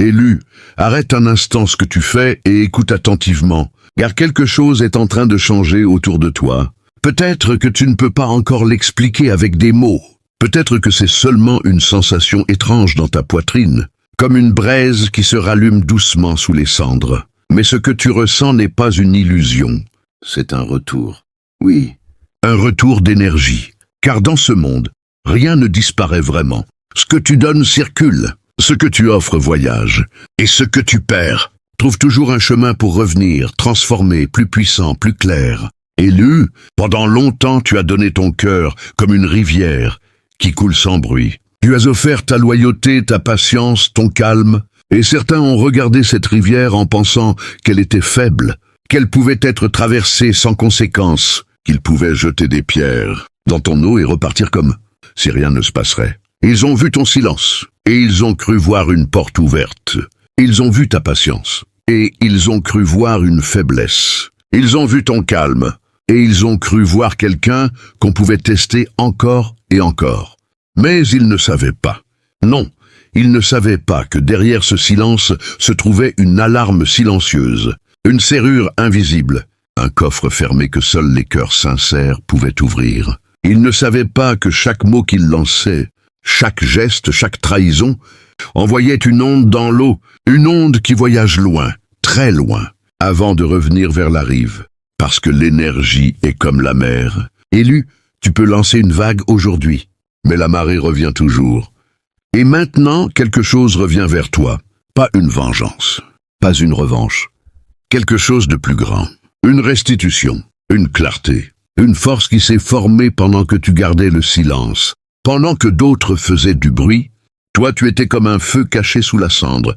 Élu, arrête un instant ce que tu fais et écoute attentivement, car quelque chose est en train de changer autour de toi. Peut-être que tu ne peux pas encore l'expliquer avec des mots. Peut-être que c'est seulement une sensation étrange dans ta poitrine, comme une braise qui se rallume doucement sous les cendres. Mais ce que tu ressens n'est pas une illusion, c'est un retour. Oui, un retour d'énergie. Car dans ce monde, rien ne disparaît vraiment. Ce que tu donnes circule, ce que tu offres voyage, et ce que tu perds trouve toujours un chemin pour revenir, transformé, plus puissant, plus clair. Élu, pendant longtemps tu as donné ton cœur comme une rivière qui coule sans bruit. Tu as offert ta loyauté, ta patience, ton calme, et certains ont regardé cette rivière en pensant qu'elle était faible, qu'elle pouvait être traversée sans conséquence, qu'ils pouvaient jeter des pierres dans ton eau et repartir comme si rien ne se passerait. Ils ont vu ton silence, et ils ont cru voir une porte ouverte. Ils ont vu ta patience, et ils ont cru voir une faiblesse. Ils ont vu ton calme, et ils ont cru voir quelqu'un qu'on pouvait tester encore et encore. Mais ils ne savaient pas. Non, ils ne savaient pas que derrière ce silence se trouvait une alarme silencieuse, une serrure invisible, un coffre fermé que seuls les cœurs sincères pouvaient ouvrir. Ils ne savaient pas que chaque mot qu'ils lançaient, chaque geste, chaque trahison, envoyait une onde dans l'eau, une onde qui voyage loin, très loin, avant de revenir vers la rive. Parce que l'énergie est comme la mer. Élu, tu peux lancer une vague aujourd'hui, mais la marée revient toujours. Et maintenant, quelque chose revient vers toi. Pas une vengeance, pas une revanche. Quelque chose de plus grand. Une restitution, une clarté, une force qui s'est formée pendant que tu gardais le silence. Pendant que d'autres faisaient du bruit, toi tu étais comme un feu caché sous la cendre,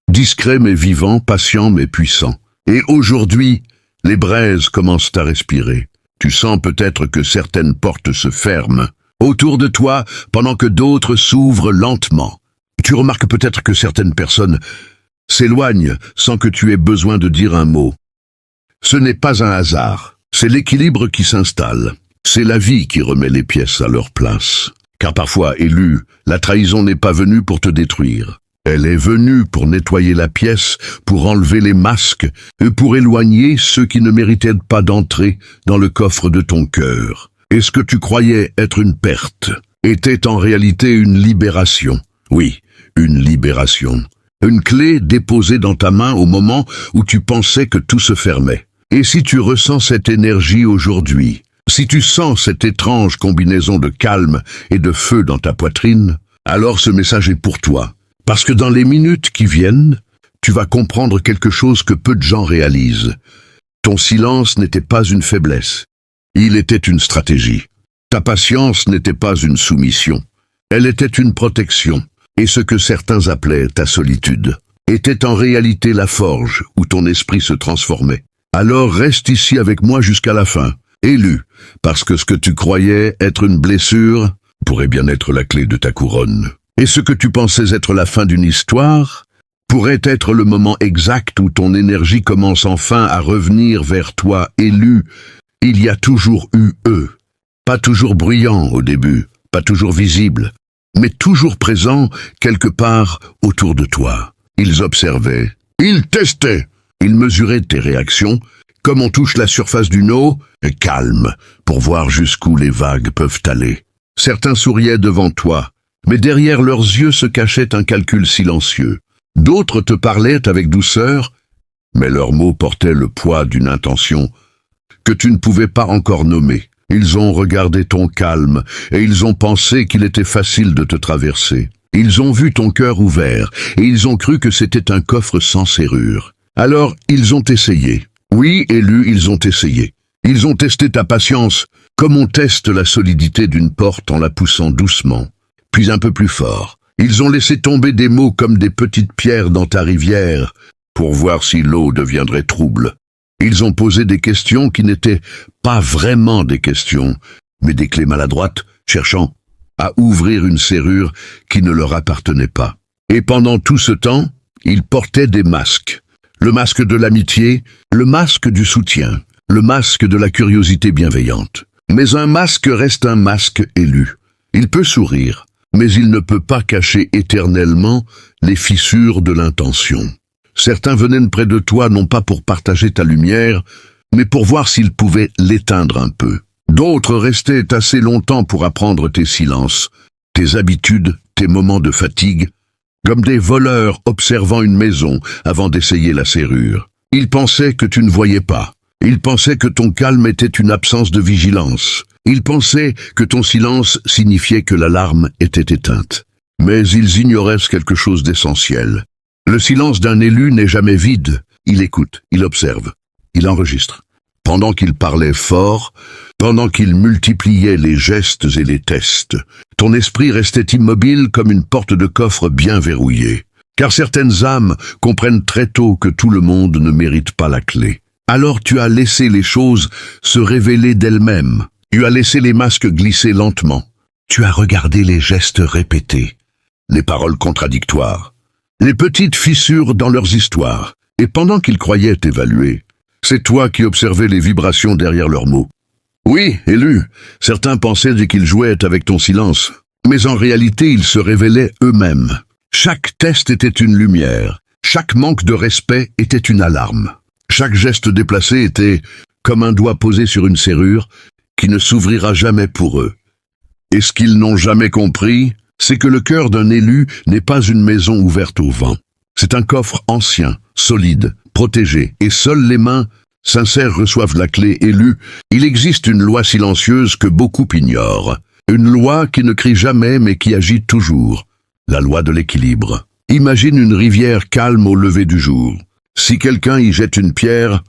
discret mais vivant, patient mais puissant. Et aujourd'hui, les braises commencent à respirer. Tu sens peut-être que certaines portes se ferment autour de toi pendant que d'autres s'ouvrent lentement. Tu remarques peut-être que certaines personnes s'éloignent sans que tu aies besoin de dire un mot. Ce n'est pas un hasard, c'est l'équilibre qui s'installe. C'est la vie qui remet les pièces à leur place. Car parfois, Élu, la trahison n'est pas venue pour te détruire. Elle est venue pour nettoyer la pièce, pour enlever les masques, et pour éloigner ceux qui ne méritaient pas d'entrer dans le coffre de ton cœur. Et ce que tu croyais être une perte était en réalité une libération. Oui, une libération. Une clé déposée dans ta main au moment où tu pensais que tout se fermait. Et si tu ressens cette énergie aujourd'hui, si tu sens cette étrange combinaison de calme et de feu dans ta poitrine, alors ce message est pour toi. Parce que dans les minutes qui viennent, tu vas comprendre quelque chose que peu de gens réalisent. Ton silence n'était pas une faiblesse. Il était une stratégie. Ta patience n'était pas une soumission. Elle était une protection. Et ce que certains appelaient ta solitude était en réalité la forge où ton esprit se transformait. Alors reste ici avec moi jusqu'à la fin. Élu, parce que ce que tu croyais être une blessure pourrait bien être la clé de ta couronne. Et ce que tu pensais être la fin d'une histoire pourrait être le moment exact où ton énergie commence enfin à revenir vers toi. Élu, il y a toujours eu eux, pas toujours bruyants au début, pas toujours visibles, mais toujours présents quelque part autour de toi. Ils observaient, ils testaient, ils mesuraient tes réactions, comme on touche la surface d'une eau, calme, pour voir jusqu'où les vagues peuvent aller. Certains souriaient devant toi, mais derrière leurs yeux se cachait un calcul silencieux. D'autres te parlaient avec douceur, mais leurs mots portaient le poids d'une intention que tu ne pouvais pas encore nommer. Ils ont regardé ton calme, et ils ont pensé qu'il était facile de te traverser. Ils ont vu ton cœur ouvert, et ils ont cru que c'était un coffre sans serrure. Alors, ils ont essayé. Oui, Élu, ils ont essayé. Ils ont testé ta patience, comme on teste la solidité d'une porte en la poussant doucement, puis un peu plus fort. Ils ont laissé tomber des mots comme des petites pierres dans ta rivière, pour voir si l'eau deviendrait trouble. Ils ont posé des questions qui n'étaient pas vraiment des questions, mais des clés maladroites, cherchant à ouvrir une serrure qui ne leur appartenait pas. Et pendant tout ce temps, ils portaient des masques. Le masque de l'amitié, le masque du soutien, le masque de la curiosité bienveillante. Mais un masque reste un masque, Élu. Il peut sourire, mais il ne peut pas cacher éternellement les fissures de l'intention. Certains venaient près de toi non pas pour partager ta lumière, mais pour voir s'ils pouvaient l'éteindre un peu. D'autres restaient assez longtemps pour apprendre tes silences, tes habitudes, tes moments de fatigue, comme des voleurs observant une maison avant d'essayer la serrure. Ils pensaient que tu ne voyais pas. Ils pensaient que ton calme était une absence de vigilance. Ils pensaient que ton silence signifiait que l'alarme était éteinte. Mais ils ignoraient quelque chose d'essentiel. Le silence d'un élu n'est jamais vide. Il écoute, il observe, il enregistre. Pendant qu'il parlait fort, pendant qu'il multipliait les gestes et les tests, ton esprit restait immobile comme une porte de coffre bien verrouillée. Car certaines âmes comprennent très tôt que tout le monde ne mérite pas la clé. Alors tu as laissé les choses se révéler d'elles-mêmes. Tu as laissé les masques glisser lentement. Tu as regardé les gestes répétés, les paroles contradictoires, les petites fissures dans leurs histoires. Et pendant qu'ils croyaient t'évaluer, c'est toi qui observais les vibrations derrière leurs mots. Oui, élu, certains pensaient qu'ils jouaient avec ton silence, mais en réalité ils se révélaient eux-mêmes. Chaque test était une lumière, chaque manque de respect était une alarme. Chaque geste déplacé était comme un doigt posé sur une serrure qui ne s'ouvrira jamais pour eux. Et ce qu'ils n'ont jamais compris, c'est que le cœur d'un élu n'est pas une maison ouverte au vent. C'est un coffre ancien, solide, protégé, et seules les mains sincères reçoivent la clé élue. Il existe une loi silencieuse que beaucoup ignorent. Une loi qui ne crie jamais mais qui agit toujours. La loi de l'équilibre. Imagine une rivière calme au lever du jour. Si quelqu'un y jette une pierre,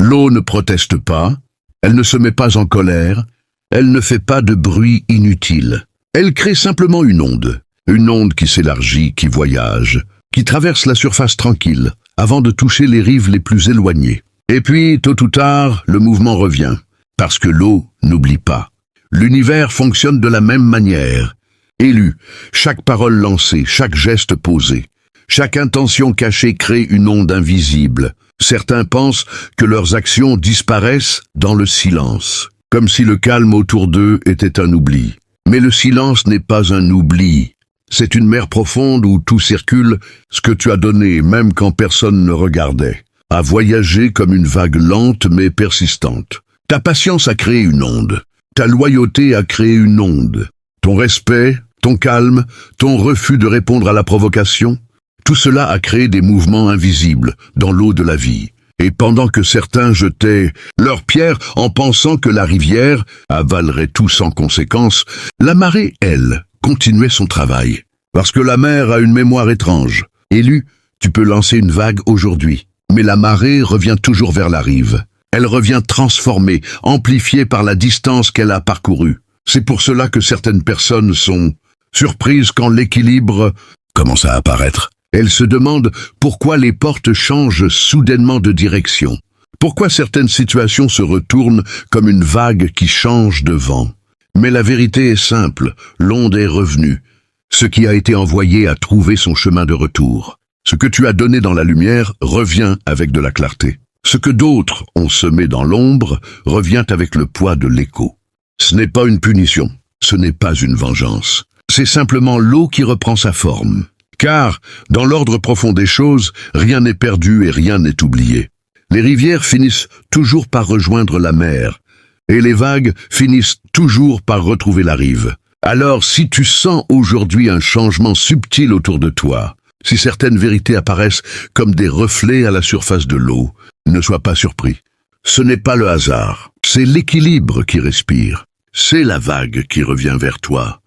l'eau ne proteste pas, elle ne se met pas en colère, elle ne fait pas de bruit inutile. Elle crée simplement une onde qui s'élargit, qui voyage, qui traverse la surface tranquille, avant de toucher les rives les plus éloignées. Et puis, tôt ou tard, le mouvement revient, parce que l'eau n'oublie pas. L'univers fonctionne de la même manière. Élu, chaque parole lancée, chaque geste posé, chaque intention cachée crée une onde invisible. Certains pensent que leurs actions disparaissent dans le silence, comme si le calme autour d'eux était un oubli. Mais le silence n'est pas un oubli. C'est une mer profonde où tout circule, ce que tu as donné, même quand personne ne regardait, a voyagé comme une vague lente mais persistante. Ta patience a créé une onde. Ta loyauté a créé une onde. Ton respect, ton calme, ton refus de répondre à la provocation, tout cela a créé des mouvements invisibles dans l'eau de la vie. Et pendant que certains jetaient leurs pierres en pensant que la rivière avalerait tout sans conséquence, la marée, elle, continuait son travail. Parce que la mer a une mémoire étrange. Élu, tu peux lancer une vague aujourd'hui, mais la marée revient toujours vers la rive. Elle revient transformée, amplifiée par la distance qu'elle a parcourue. C'est pour cela que certaines personnes sont surprises quand l'équilibre commence à apparaître. Elles se demandent pourquoi les portes changent soudainement de direction. Pourquoi certaines situations se retournent comme une vague qui change de vent. Mais la vérité est simple, l'onde est revenue. Ce qui a été envoyé a trouvé son chemin de retour. Ce que tu as donné dans la lumière revient avec de la clarté. Ce que d'autres ont semé dans l'ombre revient avec le poids de l'écho. Ce n'est pas une punition, ce n'est pas une vengeance. C'est simplement l'eau qui reprend sa forme. Car, dans l'ordre profond des choses, rien n'est perdu et rien n'est oublié. Les rivières finissent toujours par rejoindre la mer, et les vagues finissent toujours par retrouver la rive. Alors, si tu sens aujourd'hui un changement subtil autour de toi, si certaines vérités apparaissent comme des reflets à la surface de l'eau, ne sois pas surpris. Ce n'est pas le hasard, c'est l'équilibre qui respire. C'est la vague qui revient vers toi,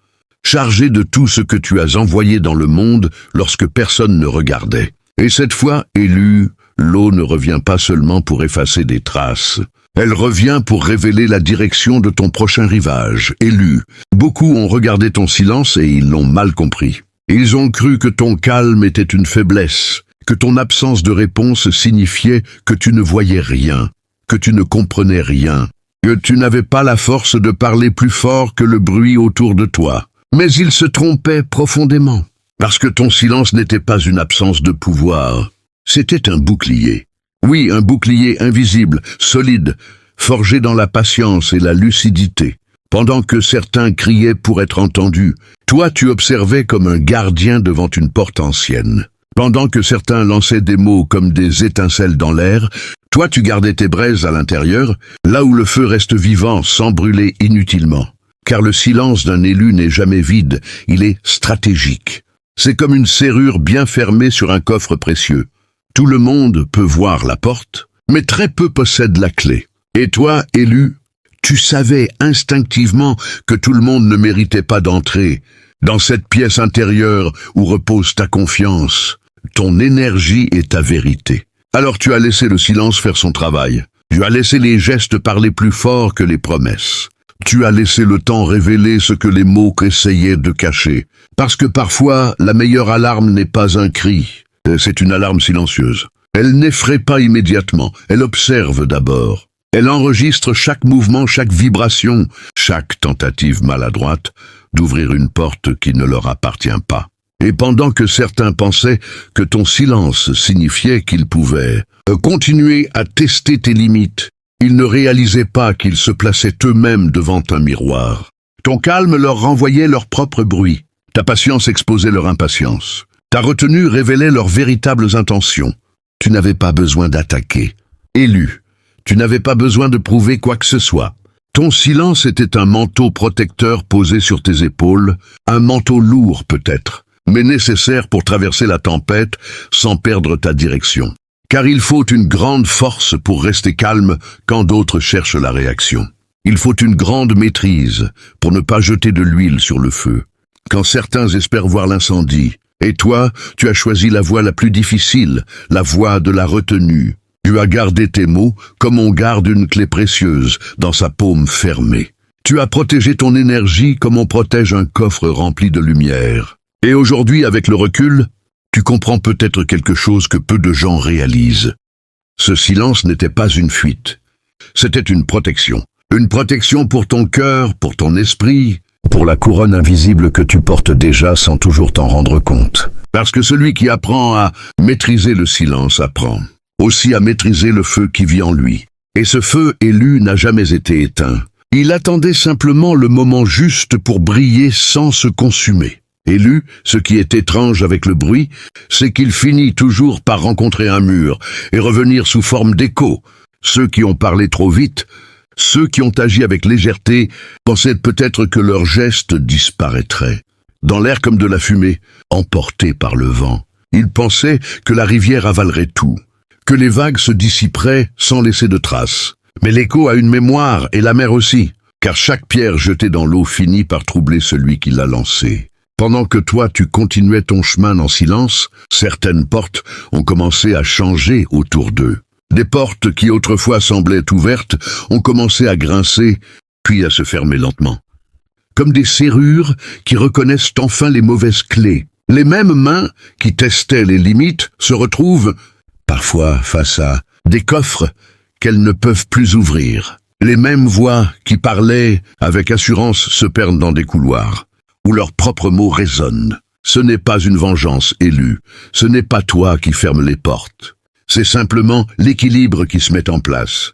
chargée de tout ce que tu as envoyé dans le monde lorsque personne ne regardait. Et cette fois, élu, l'eau ne revient pas seulement pour effacer des traces. Elle revient pour révéler la direction de ton prochain rivage. Élu, beaucoup ont regardé ton silence et ils l'ont mal compris. Ils ont cru que ton calme était une faiblesse, que ton absence de réponse signifiait que tu ne voyais rien, que tu ne comprenais rien, que tu n'avais pas la force de parler plus fort que le bruit autour de toi. Mais ils se trompaient profondément, parce que ton silence n'était pas une absence de pouvoir, c'était un bouclier. Oui, un bouclier invisible, solide, forgé dans la patience et la lucidité. Pendant que certains criaient pour être entendus, toi tu observais comme un gardien devant une porte ancienne. Pendant que certains lançaient des mots comme des étincelles dans l'air, toi tu gardais tes braises à l'intérieur, là où le feu reste vivant sans brûler inutilement. Car le silence d'un élu n'est jamais vide, il est stratégique. C'est comme une serrure bien fermée sur un coffre précieux. Tout le monde peut voir la porte, mais très peu possèdent la clé. Et toi, élu, tu savais instinctivement que tout le monde ne méritait pas d'entrer dans cette pièce intérieure où repose ta confiance, ton énergie et ta vérité. Alors tu as laissé le silence faire son travail. Tu as laissé les gestes parler plus fort que les promesses. Tu as laissé le temps révéler ce que les mots essayaient de cacher. Parce que parfois, la meilleure alarme n'est pas un cri, c'est une alarme silencieuse. Elle n'effraie pas immédiatement, elle observe d'abord. Elle enregistre chaque mouvement, chaque vibration, chaque tentative maladroite d'ouvrir une porte qui ne leur appartient pas. Et pendant que certains pensaient que ton silence signifiait qu'ils pouvaient continuer à tester tes limites, ils ne réalisaient pas qu'ils se plaçaient eux-mêmes devant un miroir. Ton calme leur renvoyait leur propre bruit. Ta patience exposait leur impatience. Ta retenue révélait leurs véritables intentions. Tu n'avais pas besoin d'attaquer. Élu. Tu n'avais pas besoin de prouver quoi que ce soit. Ton silence était un manteau protecteur posé sur tes épaules, un manteau lourd peut-être, mais nécessaire pour traverser la tempête sans perdre ta direction. Car il faut une grande force pour rester calme quand d'autres cherchent la réaction. Il faut une grande maîtrise pour ne pas jeter de l'huile sur le feu, quand certains espèrent voir l'incendie. Et toi, tu as choisi la voie la plus difficile, la voie de la retenue. Tu as gardé tes mots comme on garde une clé précieuse dans sa paume fermée. Tu as protégé ton énergie comme on protège un coffre rempli de lumière. Et aujourd'hui, avec le recul, tu comprends peut-être quelque chose que peu de gens réalisent. Ce silence n'était pas une fuite. C'était une protection. Une protection pour ton cœur, pour ton esprit, pour la couronne invisible que tu portes déjà sans toujours t'en rendre compte. Parce que celui qui apprend à maîtriser le silence apprend aussi à maîtriser le feu qui vit en lui. Et ce feu élu n'a jamais été éteint. Il attendait simplement le moment juste pour briller sans se consumer. Élu, ce qui est étrange avec le bruit, c'est qu'il finit toujours par rencontrer un mur et revenir sous forme d'écho. Ceux qui ont parlé trop vite, ceux qui ont agi avec légèreté, pensaient peut-être que leurs gestes disparaîtraient. Dans l'air comme de la fumée, emportés par le vent. Ils pensaient que la rivière avalerait tout, que les vagues se dissiperaient sans laisser de traces. Mais l'écho a une mémoire, et la mer aussi, car chaque pierre jetée dans l'eau finit par troubler celui qui l'a lancée. Pendant que toi tu continuais ton chemin en silence, certaines portes ont commencé à changer autour d'eux. Des portes qui autrefois semblaient ouvertes ont commencé à grincer, puis à se fermer lentement. Comme des serrures qui reconnaissent enfin les mauvaises clés. Les mêmes mains qui testaient les limites se retrouvent parfois face à des coffres qu'elles ne peuvent plus ouvrir. Les mêmes voix qui parlaient avec assurance se perdent dans des couloirs, où leurs propres mots résonnent. Ce n'est pas une vengeance élue, ce n'est pas toi qui fermes les portes. C'est simplement l'équilibre qui se met en place.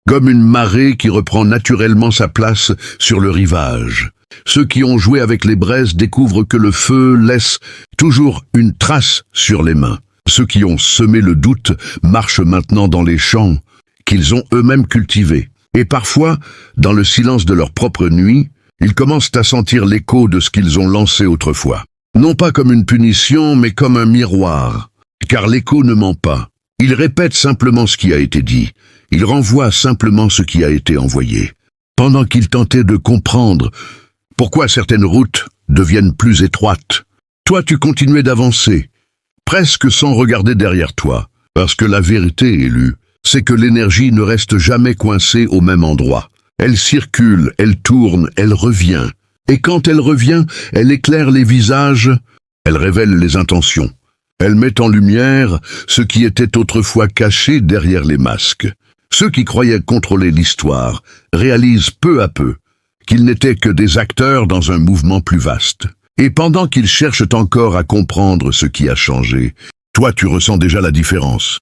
Comme une marée qui reprend naturellement sa place sur le rivage. Ceux qui ont joué avec les braises découvrent que le feu laisse toujours une trace sur les mains. Ceux qui ont semé le doute marchent maintenant dans les champs qu'ils ont eux-mêmes cultivés. Et parfois, dans le silence de leur propre nuit, ils commencent à sentir l'écho de ce qu'ils ont lancé autrefois. Non pas comme une punition, mais comme un miroir. Car l'écho ne ment pas. Il répète simplement ce qui a été dit. Il renvoie simplement ce qui a été envoyé. Pendant qu'ils tentaient de comprendre pourquoi certaines routes deviennent plus étroites, toi tu continuais d'avancer, presque sans regarder derrière toi, parce que la vérité, élue, c'est que l'énergie ne reste jamais coincée au même endroit. Elle circule, elle tourne, elle revient. Et quand elle revient, elle éclaire les visages, elle révèle les intentions. Elle met en lumière ce qui était autrefois caché derrière les masques. Ceux qui croyaient contrôler l'histoire réalisent peu à peu qu'ils n'étaient que des acteurs dans un mouvement plus vaste. Et pendant qu'ils cherchent encore à comprendre ce qui a changé, toi tu ressens déjà la différence.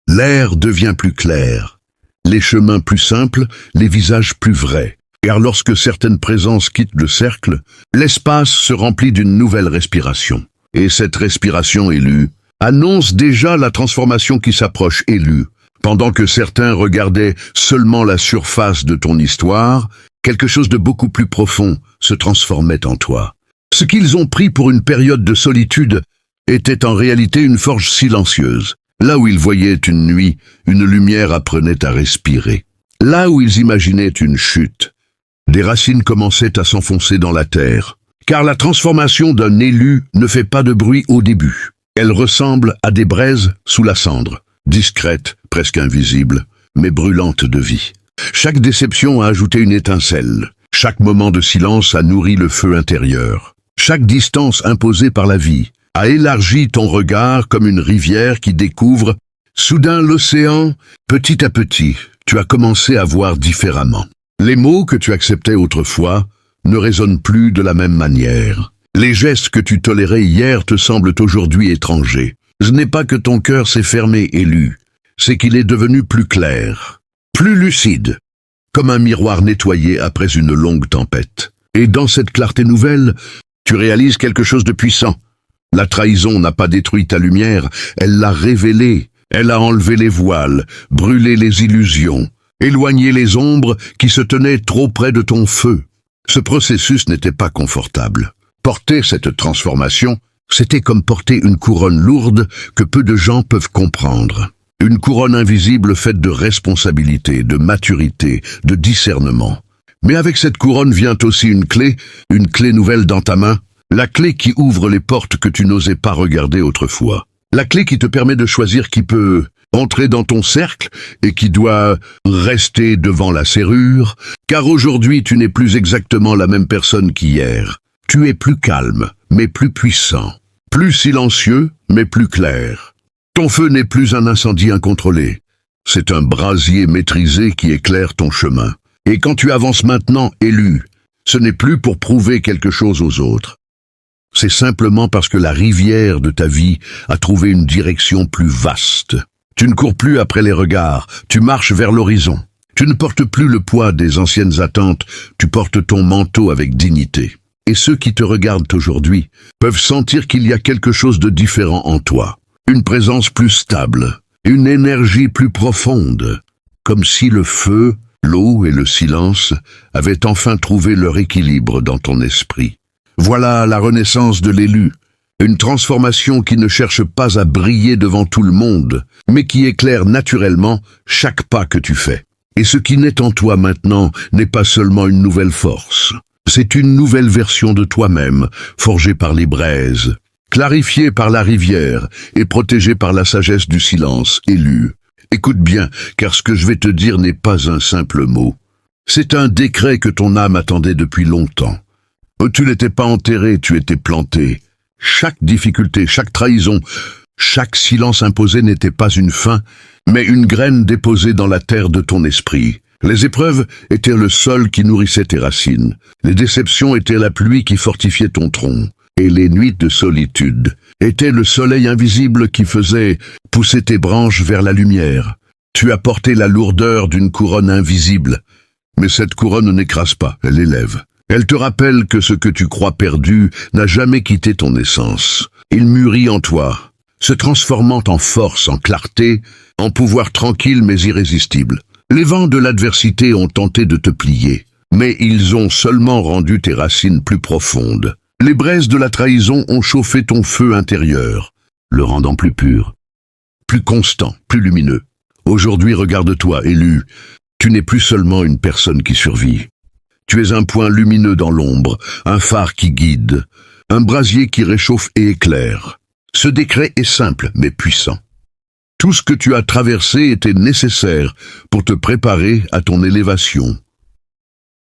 L'air devient plus clair, les chemins plus simples, les visages plus vrais. car lorsque certaines présences quittent le cercle, l'espace se remplit d'une nouvelle respiration. Et cette respiration élue annonce déjà la transformation qui s'approche élue. Pendant que certains regardaient seulement la surface de ton histoire, quelque chose de beaucoup plus profond se transformait en toi. Ce qu'ils ont pris pour une période de solitude était en réalité une forge silencieuse. Là où ils voyaient une nuit, une lumière apprenait à respirer. Là où ils imaginaient une chute, des racines commençaient à s'enfoncer dans la terre. Car la transformation d'un élu ne fait pas de bruit au début. Elle ressemble à des braises sous la cendre, discrètes, presque invisibles, mais brûlantes de vie. Chaque déception a ajouté une étincelle. Chaque moment de silence a nourri le feu intérieur. Chaque distance imposée par la vie a élargi ton regard comme une rivière qui découvre soudain l'océan. Petit à petit, tu as commencé à voir différemment. Les mots que tu acceptais autrefois ne résonnent plus de la même manière. Les gestes que tu tolérais hier te semblent aujourd'hui étrangers. Ce n'est pas que ton cœur s'est fermé, élu, c'est qu'il est devenu plus clair, plus lucide, comme un miroir nettoyé après une longue tempête. Et dans cette clarté nouvelle, tu réalises quelque chose de puissant. La trahison n'a pas détruit ta lumière, elle l'a révélée. Elle a enlevé les voiles, brûlé les illusions, éloigné les ombres qui se tenaient trop près de ton feu. Ce processus n'était pas confortable. Porter cette transformation, c'était comme porter une couronne lourde que peu de gens peuvent comprendre. Une couronne invisible faite de responsabilité, de maturité, de discernement. Mais avec cette couronne vient aussi une clé nouvelle dans ta main, la clé qui ouvre les portes que tu n'osais pas regarder autrefois. La clé qui te permet de choisir qui peut entrer dans ton cercle et qui doit rester devant la serrure, car aujourd'hui tu n'es plus exactement la même personne qu'hier. Tu es plus calme, mais plus puissant, plus silencieux, mais plus clair. Ton feu n'est plus un incendie incontrôlé, c'est un brasier maîtrisé qui éclaire ton chemin. Et quand tu avances maintenant, élu, ce n'est plus pour prouver quelque chose aux autres. C'est simplement parce que la rivière de ta vie a trouvé une direction plus vaste. Tu ne cours plus après les regards, tu marches vers l'horizon. Tu ne portes plus le poids des anciennes attentes, tu portes ton manteau avec dignité. Et ceux qui te regardent aujourd'hui peuvent sentir qu'il y a quelque chose de différent en toi. Une présence plus stable, une énergie plus profonde, comme si le feu, l'eau et le silence avaient enfin trouvé leur équilibre dans ton esprit. Voilà la renaissance de l'élu, une transformation qui ne cherche pas à briller devant tout le monde, mais qui éclaire naturellement chaque pas que tu fais. Et ce qui naît en toi maintenant n'est pas seulement une nouvelle force, c'est une nouvelle version de toi-même, forgée par les braises, clarifiée par la rivière et protégée par la sagesse du silence, élu. Écoute bien, car ce que je vais te dire n'est pas un simple mot. C'est un décret que ton âme attendait depuis longtemps. Tu n'étais pas enterré, tu étais planté. Chaque difficulté, chaque trahison, chaque silence imposé n'était pas une fin, mais une graine déposée dans la terre de ton esprit. Les épreuves étaient le sol qui nourrissait tes racines. Les déceptions étaient la pluie qui fortifiait ton tronc. Et les nuits de solitude étaient le soleil invisible qui faisait pousser tes branches vers la lumière. Tu as porté la lourdeur d'une couronne invisible, mais cette couronne n'écrase pas, elle élève. Elle te rappelle que ce que tu crois perdu n'a jamais quitté ton essence. Il mûrit en toi, se transformant en force, en clarté, en pouvoir tranquille mais irrésistible. Les vents de l'adversité ont tenté de te plier, mais ils ont seulement rendu tes racines plus profondes. Les braises de la trahison ont chauffé ton feu intérieur, le rendant plus pur, plus constant, plus lumineux. Aujourd'hui, regarde-toi, élu, tu n'es plus seulement une personne qui survit. Tu es un point lumineux dans l'ombre, un phare qui guide, un brasier qui réchauffe et éclaire. Ce décret est simple mais puissant. Tout ce que tu as traversé était nécessaire pour te préparer à ton élévation.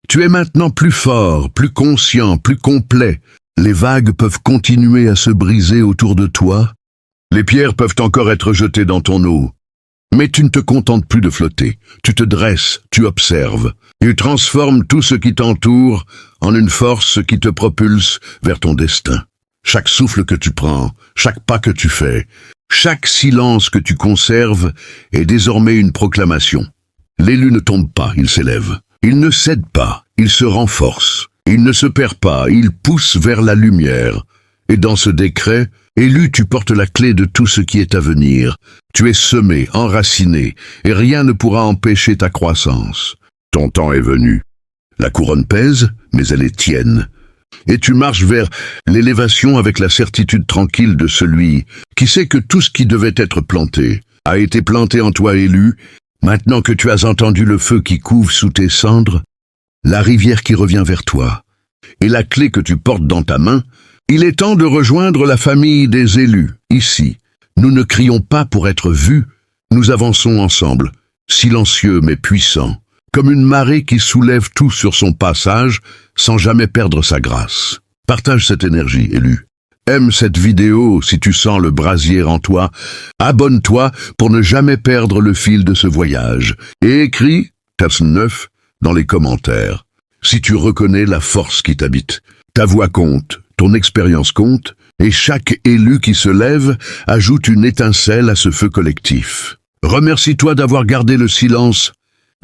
Tu es maintenant plus fort, plus conscient, plus complet. Les vagues peuvent continuer à se briser autour de toi. Les pierres peuvent encore être jetées dans ton eau. Mais tu ne te contentes plus de flotter. Tu te dresses, tu observes. Tu transformes tout ce qui t'entoure en une force qui te propulse vers ton destin. Chaque souffle que tu prends, chaque pas que tu fais, chaque silence que tu conserves est désormais une proclamation. L'élu ne tombe pas, il s'élève. Il ne cède pas, il se renforce. Il ne se perd pas, il pousse vers la lumière. Et dans ce décret, élu, tu portes la clé de tout ce qui est à venir. Tu es semé, enraciné, et rien ne pourra empêcher ta croissance. Ton temps est venu. La couronne pèse, mais elle est tienne. Et tu marches vers l'élévation avec la certitude tranquille de celui qui sait que tout ce qui devait être planté a été planté en toi, élu. Maintenant que tu as entendu le feu qui couve sous tes cendres, la rivière qui revient vers toi, et la clé que tu portes dans ta main, il est temps de rejoindre la famille des élus. Ici, nous ne crions pas pour être vus, nous avançons ensemble, silencieux mais puissants, comme une marée qui soulève tout sur son passage sans jamais perdre sa grâce. Partage cette énergie, élu. Aime cette vidéo si tu sens le brasier en toi. Abonne-toi pour ne jamais perdre le fil de ce voyage. Et écris TAS 9 dans les commentaires. Si tu reconnais la force qui t'habite, ta voix compte, ton expérience compte, et chaque élu qui se lève ajoute une étincelle à ce feu collectif. Remercie-toi d'avoir gardé le silence,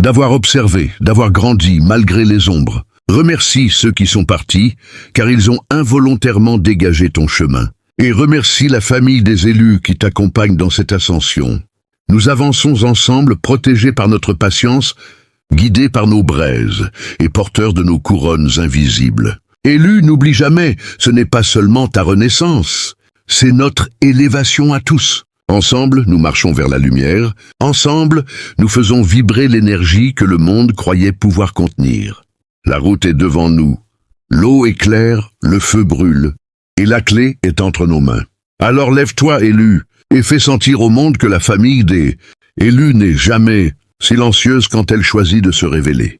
d'avoir observé, d'avoir grandi malgré les ombres. Remercie ceux qui sont partis, car ils ont involontairement dégagé ton chemin. Et remercie la famille des élus qui t'accompagnent dans cette ascension. Nous avançons ensemble, protégés par notre patience, guidés par nos braises et porteurs de nos couronnes invisibles. Élu, n'oublie jamais, ce n'est pas seulement ta renaissance, c'est notre élévation à tous. Ensemble, nous marchons vers la lumière. Ensemble, nous faisons vibrer l'énergie que le monde croyait pouvoir contenir. La route est devant nous. L'eau est claire, le feu brûle, et la clé est entre nos mains. Alors lève-toi, élu, et fais sentir au monde que la famille des élus n'est jamais silencieuse quand elle choisit de se révéler.